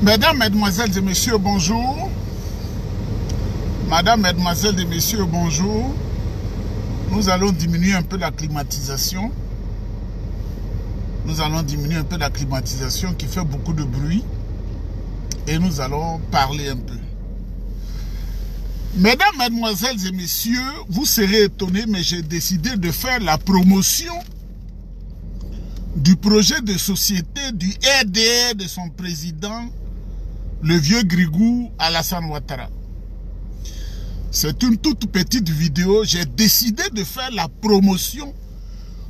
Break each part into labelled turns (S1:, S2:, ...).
S1: Mesdames, Mesdemoiselles et Messieurs, bonjour. Madame, Mesdemoiselles et Messieurs, bonjour. Nous allons diminuer un peu la climatisation. Nous allons diminuer un peu la climatisation qui fait beaucoup de bruit. Et nous allons parler un peu. Mesdames, Mesdemoiselles et Messieurs, vous serez étonnés, mais j'ai décidé de faire la promotion du projet de société du RDR de son président, le vieux Grigou Alassane Ouattara. C'est une toute petite vidéo. J'ai décidé de faire la promotion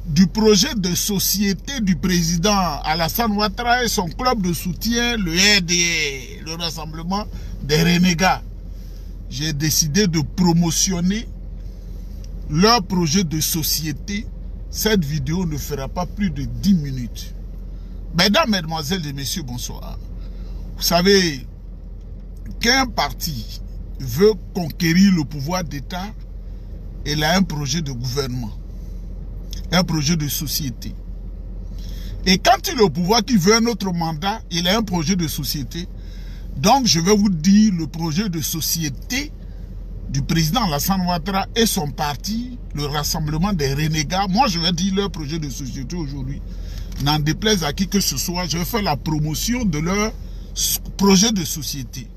S1: du projet de société du président Alassane Ouattara et son club de soutien, le RDR, le Rassemblement des Renégats. J'ai décidé de promotionner leur projet de société. Cette vidéo ne fera pas plus de 10 minutes. Mesdames, Mesdemoiselles et Messieurs, bonsoir. Vous savez, qu'un parti veut conquérir le pouvoir d'État, il a un projet de gouvernement, un projet de société. Et quand il est au pouvoir, qu'il veut un autre mandat, il a un projet de société. Donc, je vais vous dire le projet de société du président Alassane Ouattara et son parti, le Rassemblement des Renégats. Moi, je vais dire leur projet de société aujourd'hui. N'en déplaise à qui que ce soit, je vais faire la promotion de leur projet de société.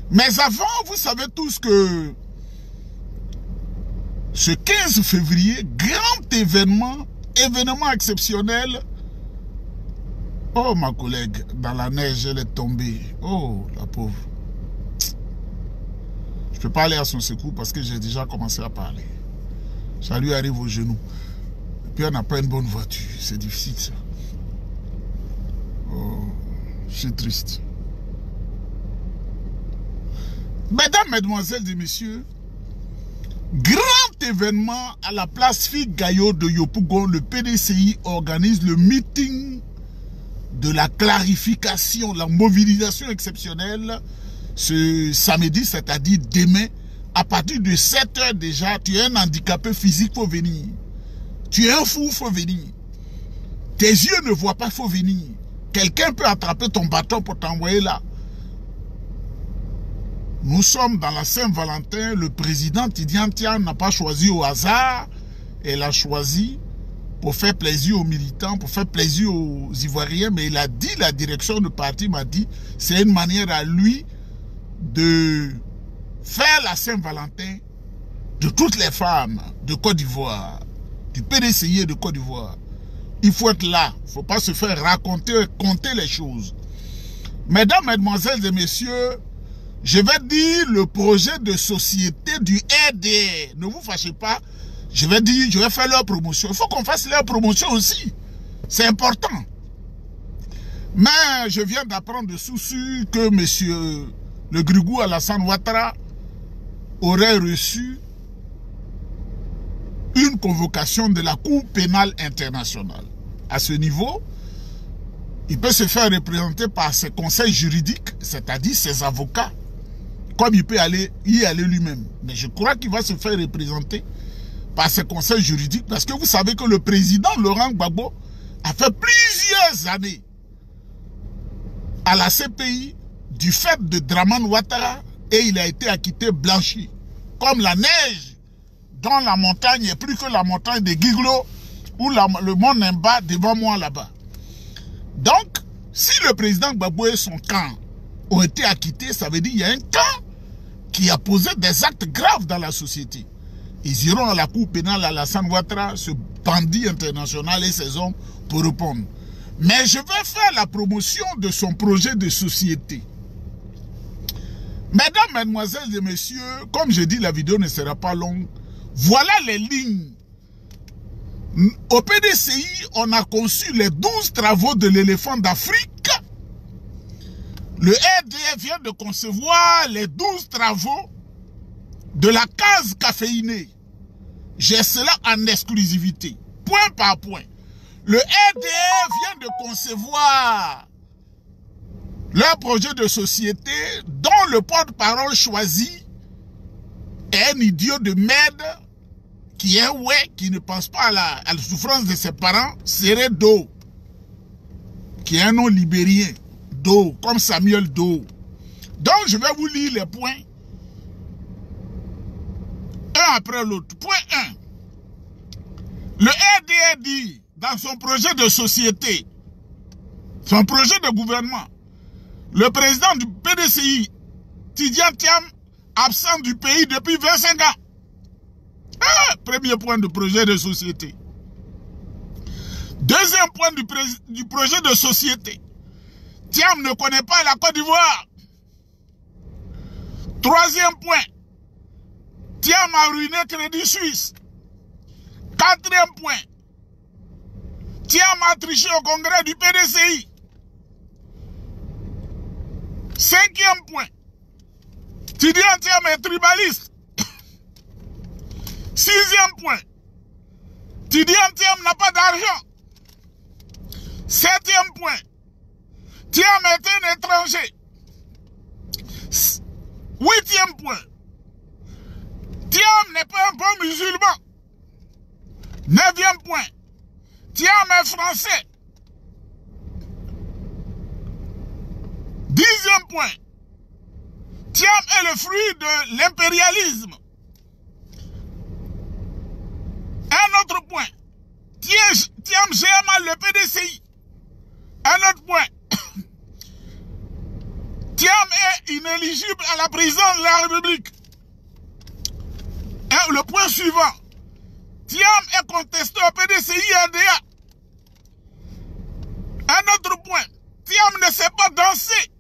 S1: Mais avant, vous savez tous que ce 15 février, grand événement exceptionnel. Oh, ma collègue, dans la neige, elle est tombée. Oh, la pauvre. Je ne peux pas aller à son secours parce que j'ai déjà commencé à parler. Ça lui arrive aux genoux. Et puis, elle n'a pas une bonne voiture. C'est difficile, ça. Oh, je suis triste. Mesdames, Mesdemoiselles et Messieurs, grand événement à la place Fille-Gaillot de Yopougon, le PDCI organise le meeting de la clarification, la mobilisation exceptionnelle ce samedi, c'est-à-dire demain, à partir de 7 h déjà. Tu es un handicapé physique, il faut venir. Tu es un fou, il faut venir. Tes yeux ne voient pas, il faut venir. Quelqu'un peut attraper ton bâton pour t'envoyer là. Nous sommes dans la Saint-Valentin. Le président Tidiane Tian n'a pas choisi au hasard. Elle a choisi pour faire plaisir aux militants, pour faire plaisir aux Ivoiriens. Mais il a dit, la direction du parti m'a dit, c'est une manière à lui de faire la Saint-Valentin de toutes les femmes de Côte d'Ivoire, du PDCI de Côte d'Ivoire. Il faut être là. Il ne faut pas se faire raconter, compter les choses. Mesdames, Mesdemoiselles et Messieurs, je vais dire le projet de société du RDR. Ne vous fâchez pas. Je vais dire, je vais faire leur promotion. Il faut qu'on fasse leur promotion aussi. C'est important. Mais je viens d'apprendre de source que monsieur le Grigou Alassane Ouattara aurait reçu une convocation de la Cour pénale internationale. À ce niveau, il peut se faire représenter par ses conseils juridiques, c'est-à-dire ses avocats, comme il peut y aller lui-même. Mais je crois qu'il va se faire représenter par ses conseils juridiques, parce que vous savez que le président Laurent Gbagbo a fait plusieurs années à la CPI du fait de Dramane Ouattara et il a été acquitté blanchi. Comme la neige dans la montagne, et plus que la montagne de Guiglo ou le mont Nimba devant moi là-bas. Donc, si le président Gbagbo et son camp ont été acquittés, ça veut dire qu'il y a un camp qui a posé des actes graves dans la société. Ils iront à la Cour pénale à Alassane Ouattara, ce bandit international et ses hommes pour répondre. Mais je vais faire la promotion de son projet de société. Mesdames, Mesdemoiselles et Messieurs, comme je dis, la vidéo ne sera pas longue. Voilà les lignes. Au PDCI, on a conçu les 12 travaux de l'éléphant d'Afrique. Le RDR vient de concevoir les 12 travaux de la case caféinée. J'ai cela en exclusivité, point par point. Le RDR vient de concevoir leur projet de société dont le porte-parole choisi est un idiot de merde qui est qui ne pense pas à la souffrance de ses parents, Seredo, qui est un nom libérien. Doe, comme Samuel Doe. Donc, je vais vous lire les points, un après l'autre. Point 1. Le RDR dit, dans son projet de société, son projet de gouvernement, le président du PDCI, Tidjane Thiam, absent du pays depuis 25 ans. Premier point du projet de société. Deuxième point du projet de société. Thiam ne connaît pas la Côte d'Ivoire. Troisième point. Thiam a ruiné Crédit Suisse. Quatrième point. Thiam a triché au congrès du PDCI. Cinquième point. Tidjane Thiam est tribaliste. Sixième point. Tidjane Thiam n'a pas d'argent. Septième point. Thiam est un étranger. Huitième point. Thiam n'est pas un bon musulman. Neuvième point. Thiam est français. Dixième point. Thiam est le fruit de l'impérialisme. Un autre point. Thiam gère mal le PDCI. Un autre point. Thiam est inéligible à la présidence de la République. Et le point suivant. Thiam est contesté au PDCI-RDA. Un autre point. Thiam ne sait pas danser.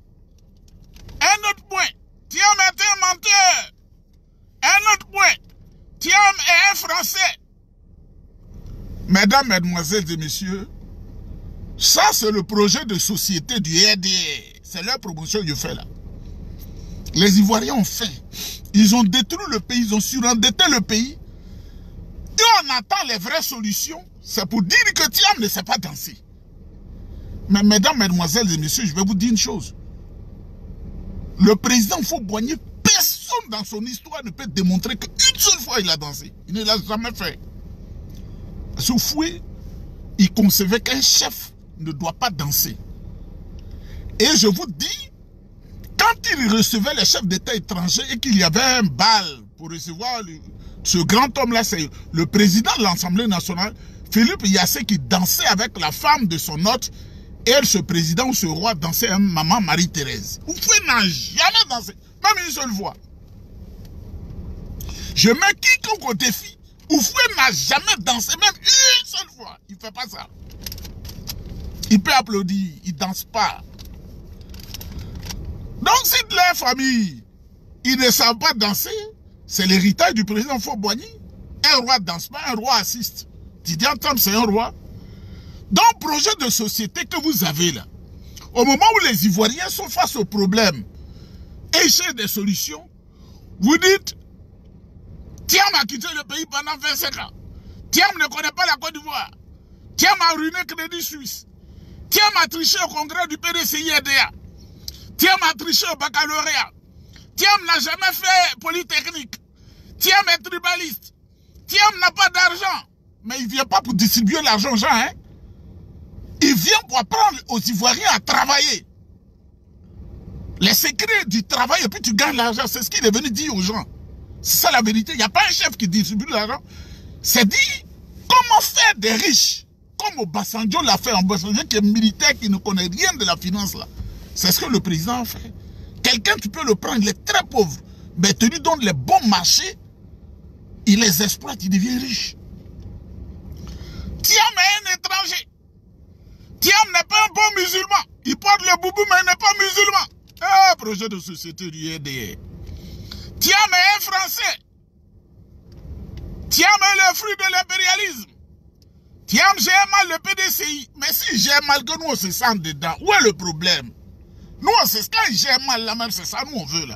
S1: Un autre point. Thiam est un menteur. Un autre point. Thiam est un Français. Mesdames, Mesdemoiselles et Messieurs, ça c'est le projet de société du RDR. C'est leur promotion que je fais là. Les Ivoiriens ont faim. Ils ont détruit le pays, ils ont surendetté le pays. Et on attend les vraies solutions. C'est pour dire que Thiam ne sait pas danser. Mais mesdames, mesdemoiselles et messieurs, je vais vous dire une chose. Le président Faure-Boigny, personne dans son histoire ne peut démontrer qu'une seule fois il a dansé. Il ne l'a jamais fait. Ce fouet, il concevait qu'un chef ne doit pas danser. Et je vous dis, quand il recevait les chefs d'État étrangers et qu'il y avait un bal pour recevoir ce grand homme-là, c'est le président de l'Assemblée nationale, Philippe Yassé, qui dansait avec la femme de son hôte, et ce président ou ce roi dansait avec maman Marie-Thérèse. Vous pouvez n'a jamais dansé, même une seule fois. Je mets quiconque au défi. Oufoué n'a jamais dansé, même une seule fois. Il ne fait pas ça. Il peut applaudir, il ne danse pas. Donc si de leur famille, ils ne savent pas danser, c'est l'héritage du président Faure-Boigny. Un roi ne danse pas, un roi assiste. Tidjane Thiam, c'est un roi. Donc, projet de société que vous avez là, au moment où les Ivoiriens sont face aux problèmes et cherchent des solutions, vous dites, Thiam a quitté le pays pendant 25 ans. Thiam ne connaît pas la Côte d'Ivoire. Thiam a ruiné Crédit Suisse. Thiam a triché au congrès du PDCI-RDA. Thiam a triché au baccalauréat. Thiam n'a jamais fait Polytechnique. Thiam est tribaliste. Thiam n'a pas d'argent. Mais il ne vient pas pour distribuer l'argent aux gens. Hein? Il vient pour apprendre aux Ivoiriens à travailler. Les secrets du travail et puis tu gagnes l'argent. C'est ce qu'il est venu dire aux gens. C'est ça la vérité. Il n'y a pas un chef qui distribue l'argent. C'est dit comment faire des riches. Comme Obasanjo l'a fait. Obasanjo qui est militaire, qui ne connaît rien de la finance là. C'est ce que le président a fait. Quelqu'un, tu peux le prendre, il est très pauvre. Mais tu lui donnes les bons marchés, il les exploite, il devient riche. Thiam est un étranger. Thiam n'est pas un bon musulman. Il porte le boubou, mais il n'est pas musulman. Ah, projet de société du RDR. Thiam est un Français. Thiam est le fruit de l'impérialisme. Thiam gère mal le PDCI. Mais si gère mal que nous on se sent dedans, où est le problème? Nous, c'est quand il gère mal là même, c'est ça nous on veut là.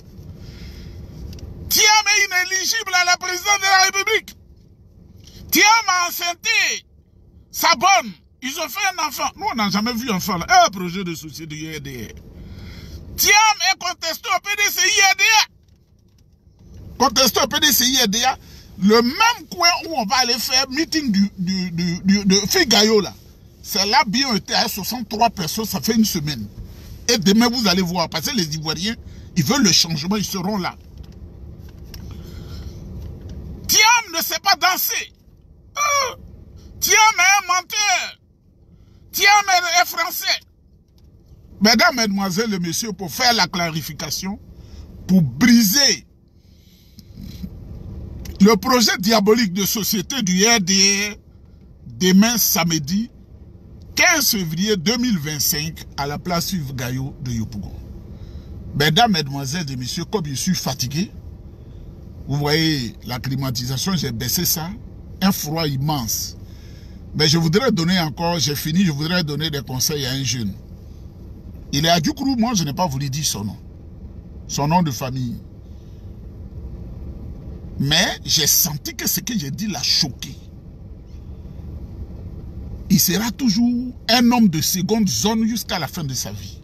S1: Thiam est inéligible à la présidence de la République. Thiam a enceinté sa bonne. Ils ont fait un enfant. Nous, on n'a jamais vu un enfant là. Un projet de société du RDR. Thiam est contesté au PDCI-RDA. Contesté au PDCI-RDA, le même coin où on va aller faire meeting de Figayo là. C'est là bien été à 63 personnes, ça fait une semaine. Et demain, vous allez voir, parce que les Ivoiriens, ils veulent le changement, ils seront là. Thiam ne sait pas danser. Thiam est un menteur. Thiam est français. Mesdames, mesdemoiselles et messieurs, pour faire la clarification, pour briser le projet diabolique de société du RDR, demain samedi 15 février 2025 à la place Yves Gaillot de Yopougon. Mesdames, mesdemoiselles et messieurs, comme je suis fatigué, vous voyez la climatisation, j'ai baissé ça, un froid immense. Mais je voudrais donner encore, j'ai fini, je voudrais donner des conseils à un jeune. Il est à Djoukourou, moi je n'ai pas voulu dire son nom de famille. Mais j'ai senti que ce que j'ai dit l'a choqué. Il sera toujours un homme de seconde zone jusqu'à la fin de sa vie.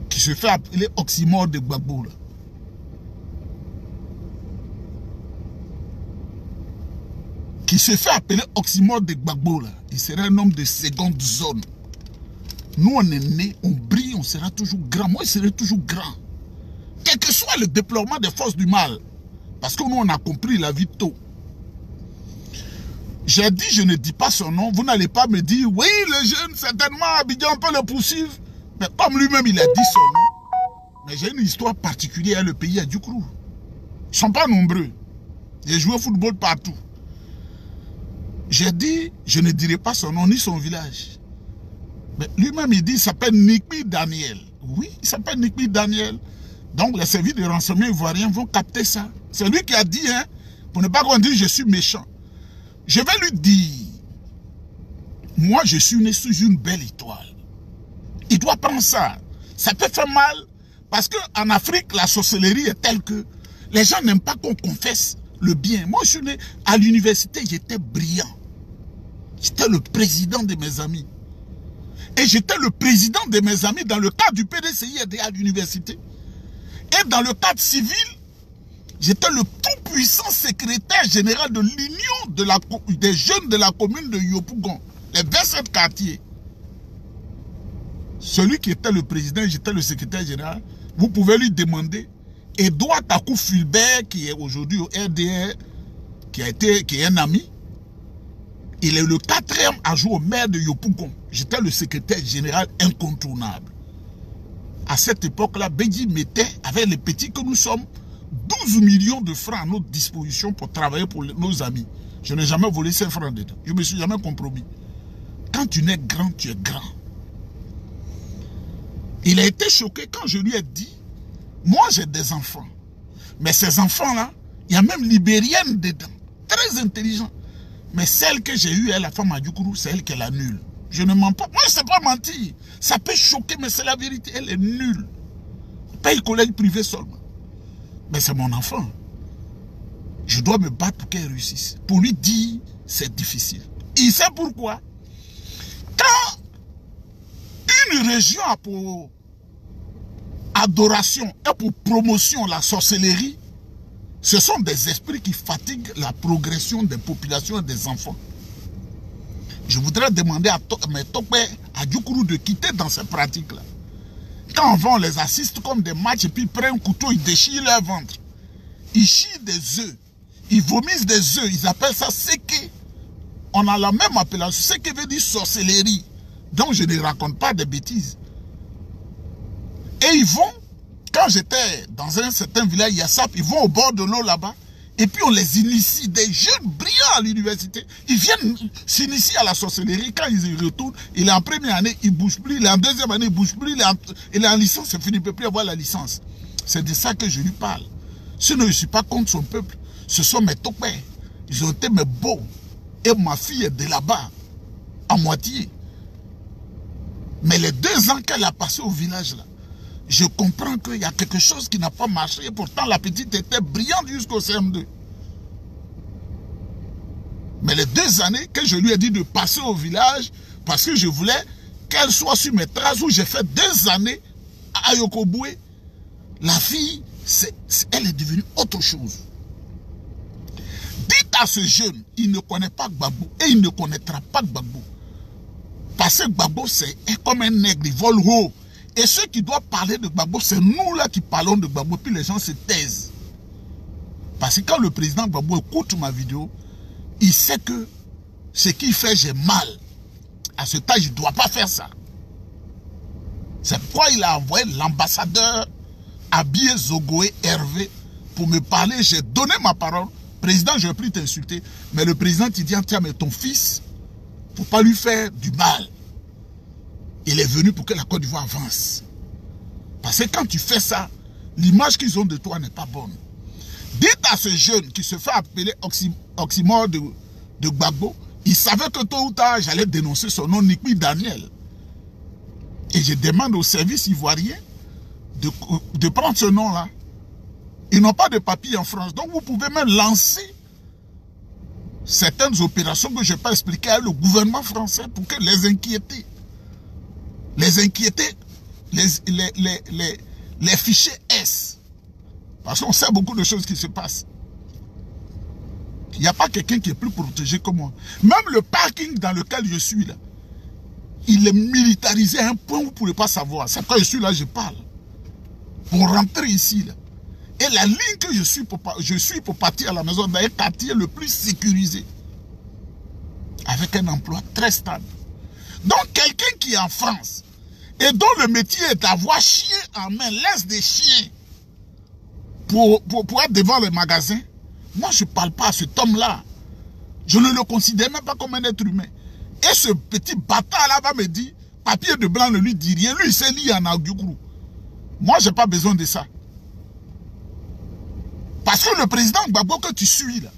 S1: Qui se fait appeler Oxymore de Gbagbo. Qui se fait appeler Oxymore de Gbagbo. Il sera un homme de seconde zone. Nous on est nés, on brille, on sera toujours grand. Moi je serai toujours grand. Quel que soit le déploiement des forces du mal. Parce que nous on a compris la vie tôt. J'ai dit, je ne dis pas son nom, vous n'allez pas me dire, oui, le jeune, certainement, Abidjan, on peut le poursuivre. Mais comme lui-même, il a dit son nom, mais j'ai une histoire particulière, le pays à Djoukourou. Ils ne sont pas nombreux. J'ai joué au football partout. J'ai dit, je ne dirai pas son nom, ni son village. Mais lui-même, il dit, il s'appelle Nikbi Daniel. Oui, il s'appelle Nikbi Daniel. Donc, les services de renseignement ivoiriens vont capter ça. C'est lui qui a dit, hein, pour ne pas qu'on dise, je suis méchant. Je vais lui dire, moi je suis né sous une belle étoile. Il doit prendre ça. Ça peut faire mal parce qu'en Afrique, la sorcellerie est telle que les gens n'aiment pas qu'on confesse le bien. Moi je suis né à l'université, j'étais brillant. J'étais le président de mes amis. Et j'étais le président de mes amis dans le cadre du PDCI à l'université. Et dans le cadre civil, j'étais le tout-puissant secrétaire général de l'Union des jeunes de la commune de Yopougon, les 27 quartiers. Celui qui était le président, j'étais le secrétaire général, vous pouvez lui demander. Edouard Takou Fulbert, qui est aujourd'hui au RDR, qui est un ami, il est le 4e adjoint au maire de Yopougon. J'étais le secrétaire général incontournable. À cette époque-là, Bédi mettait, avec les petits que nous sommes, 12 millions de francs à notre disposition pour travailler pour nos amis. Je n'ai jamais volé 5 francs dedans. Je ne me suis jamais compromis. Quand tu n'es grand, tu es grand. Il a été choqué quand je lui ai dit, moi j'ai des enfants. Mais ces enfants-là, il y a même libérienne dedans. Très intelligent. Mais celle que j'ai eue, la femme à Djoukourou, c'est elle qui est la nulle. Je ne mens pas. Moi je ne sais pas mentir. Ça peut choquer, mais c'est la vérité. Elle est nulle. Paye collège privé seulement. Mais c'est mon enfant. Je dois me battre pour qu'elle réussisse. Pour lui dire, c'est difficile. Il sait pourquoi. Quand une région a pour adoration et pour promotion la sorcellerie, ce sont des esprits qui fatiguent la progression des populations et des enfants. Je voudrais demander à mes topés, à Djoukourou de quitter dans ces pratiques-là. Quand on les assiste comme des matchs et puis ils prennent un couteau, ils déchirent leur ventre. Ils chient des œufs. Ils vomissent des œufs. Ils appellent ça séké. On a la même appellation. Séké veut dire sorcellerie. Donc je ne raconte pas des bêtises. Et ils vont, quand j'étais dans un certain village, Yassap, ils vont au bord de l'eau là-bas. Et puis on les initie, des jeunes brillants à l'université. Ils viennent s'initier à la sorcellerie. Quand ils y retournent, il est en première année, il ne bouge plus. Il est en deuxième année, il ne bouge plus. Il est en licence, c'est fini, il ne peut plus avoir la licence. C'est de ça que je lui parle. Sinon, je ne suis pas contre son peuple. Ce sont mes topés. Ils ont été mes beaux. Et ma fille est de là-bas, à moitié. Mais les 2 ans qu'elle a passé au village là, je comprends qu'il y a quelque chose qui n'a pas marché. Et pourtant, la petite était brillante jusqu'au CM2. Mais les 2 années que je lui ai dit de passer au village, parce que je voulais qu'elle soit sur mes traces, où j'ai fait 2 années à Yokoboué, la fille, elle est devenue autre chose. Dites à ce jeune, il ne connaît pas Gbagbo et il ne connaîtra pas Gbagbo. Parce que Gbagbo, c'est comme un nègre, il vole haut. Et ceux qui doivent parler de Gbagbo, c'est nous là qui parlons de Gbagbo, puis les gens se taisent. Parce que quand le président Gbagbo écoute ma vidéo, il sait que ce qu'il fait, j'ai mal. À ce temps, il ne doit pas faire ça. C'est pourquoi il a envoyé l'ambassadeur habillé Zogoé Hervé pour me parler. J'ai donné ma parole. Président, je ne vais plus t'insulter. Mais le président, il dit, tiens, mais ton fils, il ne faut pas lui faire du mal. Il est venu pour que la Côte d'Ivoire avance. Parce que quand tu fais ça, l'image qu'ils ont de toi n'est pas bonne. Dites à ce jeune qui se fait appeler Oxymore de Gbagbo, il savait que tôt ou tard, j'allais dénoncer son nom, Nikmi Daniel. Et je demande au service ivoirien de prendre ce nom-là. Ils n'ont pas de papier en France. Donc vous pouvez même lancer certaines opérations que je n'ai pas expliquées à le gouvernement français pour que les inquiéter. Les inquiéter, les fichiers S. Parce qu'on sait beaucoup de choses qui se passent. Il n'y a pas quelqu'un qui est plus protégé que moi. Même le parking dans lequel je suis là, il est militarisé à un point où vous ne pouvez pas savoir. C'est quand je suis là, je parle. Pour rentrer ici là. Et la ligne que je suis pour partir à la maison dans un quartier le plus sécurisé. Avec un emploi très stable. Donc quelqu'un qui est en France et dont le métier est d'avoir chien en main, laisse des chiens pour être devant les magasins. Moi je ne parle pas à cet homme-là. Je ne le considère même pas comme un être humain. Et ce petit bâtard-là va me dire, papier de blanc ne lui dit rien. Lui il s'est lié en Aguioukrou. Moi je n'ai pas besoin de ça. Parce que le président Gbagbo que tu suis là,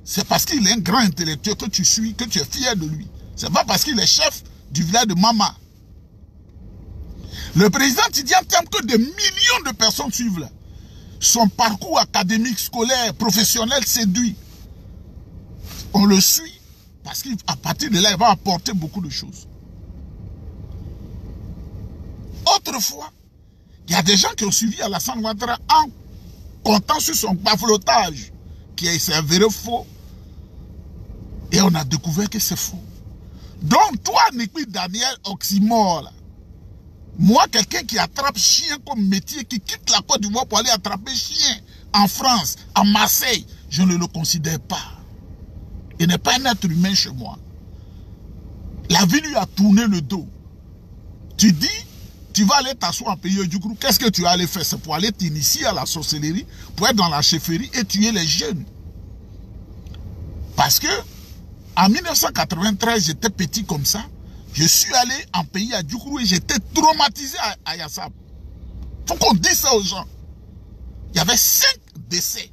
S1: c'est parce qu'il est un grand intellectuel que tu suis, que tu es fier de lui. C'est pas parce qu'il est chef du village de Mama. Le président Tidiane Thiam que des millions de personnes suivent là. Son parcours académique, scolaire, professionnel séduit. On le suit parce qu'à partir de là, il va apporter beaucoup de choses. Autrefois, il y a des gens qui ont suivi Alassane Ouattara en comptant sur son baflotage qui s'est avéré faux. Et on a découvert que c'est faux. Donc toi, Nikmi Daniel Oxymore, là, moi, quelqu'un qui attrape chien comme métier, qui quitte la Côte d'Ivoire pour aller attraper chien en France, à Marseille, je ne le considère pas. Il n'est pas un être humain chez moi. La vie lui a tourné le dos. Tu dis, tu vas aller t'asseoir en pays du groupe. Qu'est-ce que tu vas aller faire? C'est pour aller t'initier à la sorcellerie, pour être dans la chefferie et tuer les jeunes. Parce que, en 1993, j'étais petit comme ça. Je suis allé en pays à Djoukourou et j'étais traumatisé à Yassab. Il faut qu'on dise ça aux gens. Il y avait 5 décès.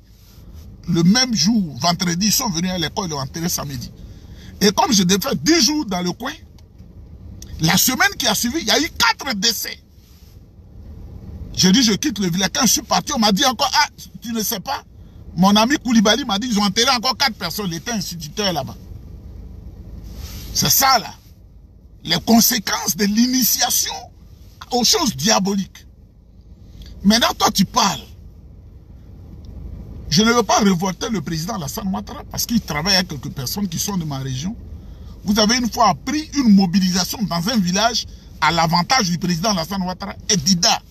S1: Le même jour, vendredi, ils sont venus à l'école, ils ont enterré samedi. Et comme je devais faire 10 jours dans le coin, la semaine qui a suivi, il y a eu 4 décès. J'ai dit, je quitte le village. Quand je suis parti, on m'a dit encore, ah, tu ne sais pas. Mon ami Koulibaly m'a dit, ils ont enterré encore 4 personnes. Il était instituteur là-bas. C'est ça là. Les conséquences de l'initiation aux choses diaboliques. Maintenant, toi, tu parles. Je ne veux pas révolter le président Alassane Ouattara parce qu'il travaille avec quelques personnes qui sont de ma région. Vous avez une fois appris une mobilisation dans un village à l'avantage du président Alassane Ouattara et Dida.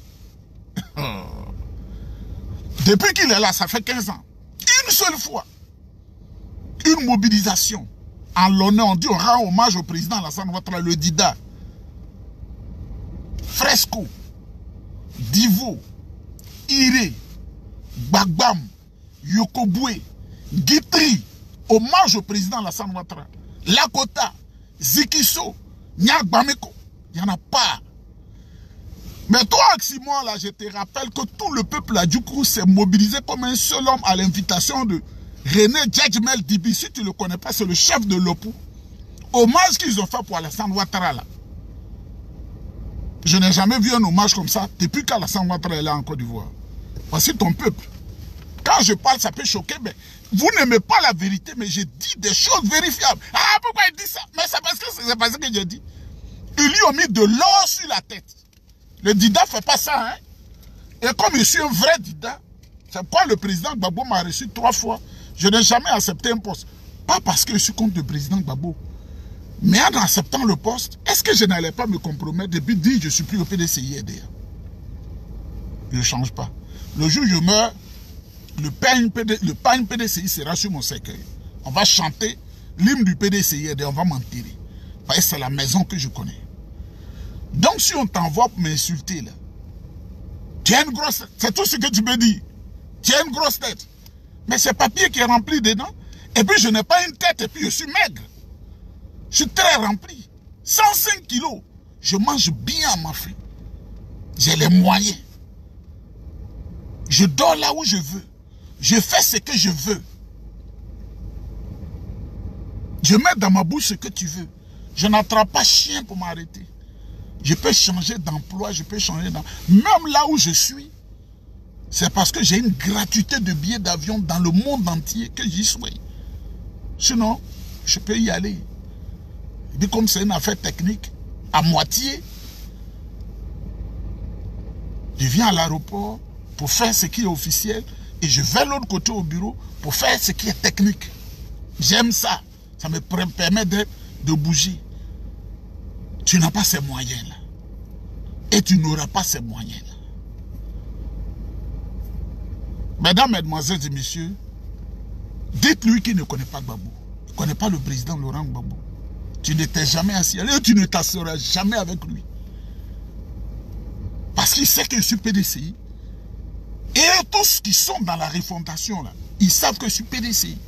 S1: Depuis qu'il est là, ça fait 15 ans. Une seule fois. Une mobilisation. En l'honneur, on dit, on rend hommage au président Alassane Ouattara, le Dida. Fresco, Divo, Iré, Gbagbam, Yokoboué, Guitry, hommage au président Alassane Ouattara. Lakota, Zikiso, Nyagbameko, il n'y en a pas. Mais toi, Oxymore, là, je te rappelle que tout le peuple à Djoukourou s'est mobilisé comme un seul homme à l'invitation de René Djedjmel Dibi. Si tu ne le connais pas, c'est le chef de l'OPU. Hommage qu'ils ont fait pour Alassane Ouattara, là. Je n'ai jamais vu un hommage comme ça depuis qu'Alassane Ouattara est là en Côte d'Ivoire. Voici ton peuple. Quand je parle, ça peut choquer, mais vous n'aimez pas la vérité, mais je dis des choses vérifiables. Ah, pourquoi il dit ça? Mais c'est parce que j'ai dit. Ils lui ont mis de l'or sur la tête. Le Dida ne fait pas ça, hein. Et comme je suis un vrai Dida, c'est pourquoi le président Gbagbo m'a reçu 3 fois. Je n'ai jamais accepté un poste. Pas parce que je suis contre le président Gbagbo, Mais en acceptant le poste, est-ce que je n'allais pas me compromettre depuis dire je ne suis plus au PDCI RDA? Je ne change pas. Le jour où je meurs, le pagne PDCI sera sur mon cercueil. On va chanter l'hymne du PDCI RDA, on va m'enterrer. Parce que c'est la maison que je connais. Donc si on t'envoie pour m'insulter là, tu as une grosse tête, c'est tout ce que tu me dis. Tu as une grosse tête. Mais c'est papier qui est rempli dedans. Et puis je n'ai pas une tête et puis je suis maigre. Je suis très rempli. 105 kilos. Je mange bien à ma faim. J'ai les moyens. Je dors là où je veux. Je fais ce que je veux. Je mets dans ma bouche ce que tu veux. Je n'attrape pas chien pour m'arrêter. Je peux changer d'emploi, je peux changer d'emploi. Même là où je suis, c'est parce que j'ai une gratuité de billets d'avion dans le monde entier que j'y suis. Sinon, je peux y aller. Et puis comme c'est une affaire technique, à moitié, je viens à l'aéroport pour faire ce qui est officiel et je vais de l'autre côté au bureau pour faire ce qui est technique. J'aime ça. Ça me permet de bouger. Tu n'as pas ces moyens-là. Et tu n'auras pas ces moyens-là. Mesdames, mesdemoiselles et messieurs, dites-lui qu'il ne connaît pas Gbagbo. Il ne connaît pas le président Laurent Gbagbo. Tu ne t'es jamais assis et tu ne t'asseras jamais avec lui. Parce qu'il sait que je suis PDCI. Et tous qui sont dans la refondation, là, ils savent que je suis PDCI.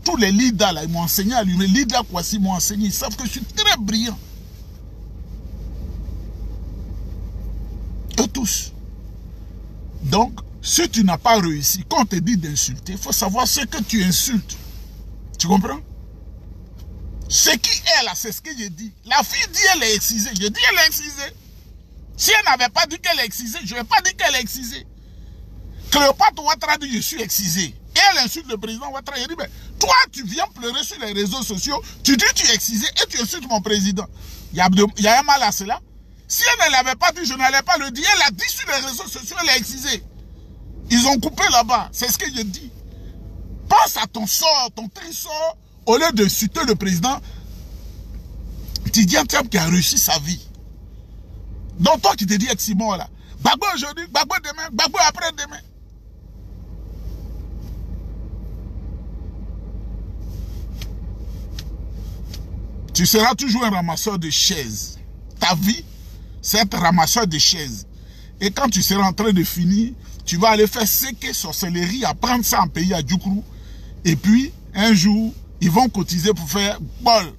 S1: Tous les leaders, là, ils m'ont enseigné à lui. Les leaders Kwasi m'ont enseigné. Ils savent que je suis très brillant. Eux tous. Donc, si tu n'as pas réussi, quand on te dit d'insulter, il faut savoir ce que tu insultes. Tu comprends? Ce qui est là, c'est ce que j'ai dit. La fille dit elle est excisée. Je dis elle est excisée. Si elle n'avait pas dit qu'elle est excisée, je n'ai pas dit qu'elle est excisée. Cléopâtre Ouattara dit je suis excisée. Et elle insulte le président Ouattara. Il dit, mais toi, tu viens pleurer sur les réseaux sociaux, tu dis tu es excisé et tu insultes mon président. Il y a un mal à cela. Si elle ne l'avait pas dit, je n'allais pas le dire. Elle a dit sur les réseaux sociaux, elle est excisée. Ils ont coupé là-bas. C'est ce que je dis. Pense à ton sort, ton trésor, au lieu de citer le président Tidjane Thiam qui a réussi sa vie. Donc toi qui te dis Eximon là, Gbagbo aujourd'hui, Gbagbo demain, Gbagbo après-demain. Tu seras toujours un ramasseur de chaises. Ta vie, c'est être ramasseur de chaises. Et quand tu seras en train de finir, tu vas aller faire séquer sorcellerie, apprendre ça en pays à Djoukrou. Et puis, un jour, ils vont cotiser pour faire Bol,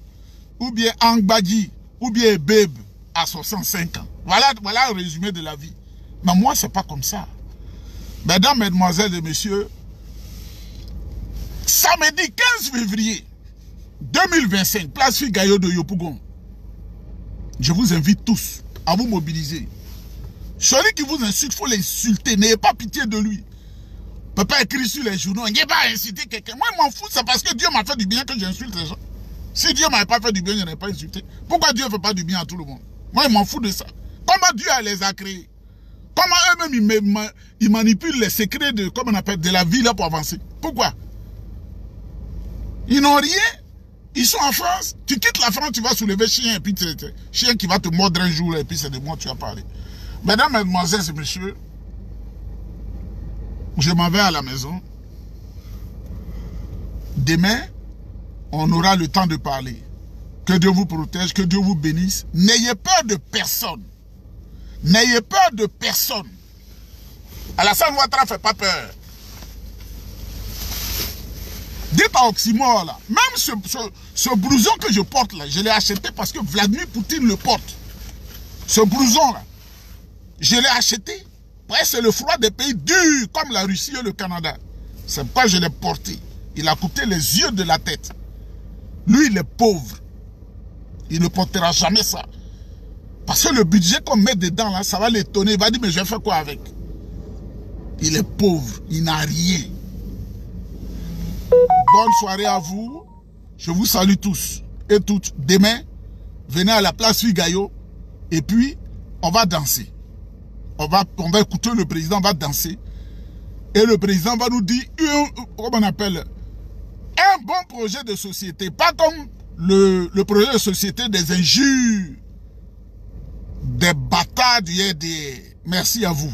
S1: ou bien Angbadji, ou bien Beb à 65 ans. Voilà le résumé de la vie. Mais moi, c'est pas comme ça. Mesdames, mesdemoiselles et messieurs, samedi 15 février 2025, place Figayo de Yopougon. Je vous invite tous à vous mobiliser. Celui qui vous insulte, il faut l'insulter. N'ayez pas pitié de lui. Ne peut pas écrire sur les journaux. Il n'y a pas à insulter quelqu'un. Moi, je m'en fous. C'est parce que Dieu m'a fait du bien que j'insulte les gens. Si Dieu ne m'avait pas fait du bien, je n'aurais pas insulté. Pourquoi Dieu ne fait pas du bien à tout le monde? Moi, je m'en fous de ça. Comment Dieu les a créés? Comment eux-mêmes, ils manipulent les secrets de, comment on appelle, de la vie là pour avancer? Pourquoi? Ils n'ont rien. Ils sont en France. Tu quittes la France, tu vas soulever chien. Et puis, chien qui va te mordre un jour. Et puis, c'est de moi que tu vas parler. Mesdames, mesdemoiselles et messieurs, je m'en vais à la maison. Demain, on aura le temps de parler. Que Dieu vous protège, que Dieu vous bénisse. N'ayez peur de personne. N'ayez peur de personne. Alassane Ouattara ne fait pas peur. Dites à Oxymore là, même ce blouson que je porte là, je l'ai acheté parce que Vladimir Poutine le porte. Ce blouson là, je l'ai acheté. Ouais, c'est le froid des pays durs comme la Russie et le Canada. C'est pourquoi je l'ai porté. Il a coûté les yeux de la tête. Lui, il est pauvre. Il ne portera jamais ça. Parce que le budget qu'on met dedans, là, ça va l'étonner. Il va dire, mais je vais faire quoi avec? Il est pauvre. Il n'a rien. Bonne soirée à vous. Je vous salue tous et toutes. Demain, venez à la place Figayo. Et puis, on va danser. On va écouter le président, on va danser. Et le président va nous dire, comment on appelle, un bon projet de société. Pas comme le projet de société des injures, des bâtards du RDR. Merci à vous.